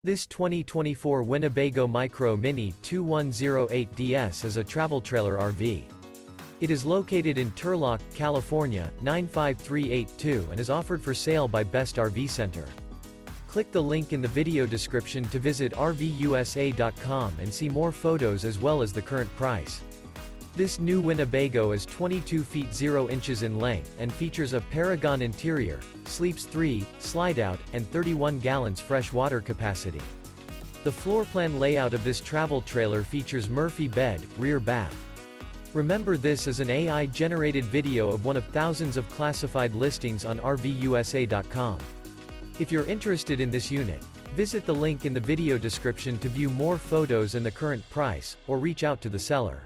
This 2024 Winnebago Micro Minnie 2108DS is a travel trailer RV. It is located in Turlock, California, 95382 and is offered for sale by Best RV Center. Click the link in the video description to visit RVUSA.com and see more photos as well as the current price. This new Winnebago is 22 feet 0 inches in length and features a Paragon interior, sleeps 3, slide-out, and 31 gallons fresh water capacity. The floor plan layout of this travel trailer features Murphy bed, rear bath. Remember, this is an AI-generated video of one of thousands of classified listings on RVUSA.com. If you're interested in this unit, visit the link in the video description to view more photos and the current price, or reach out to the seller.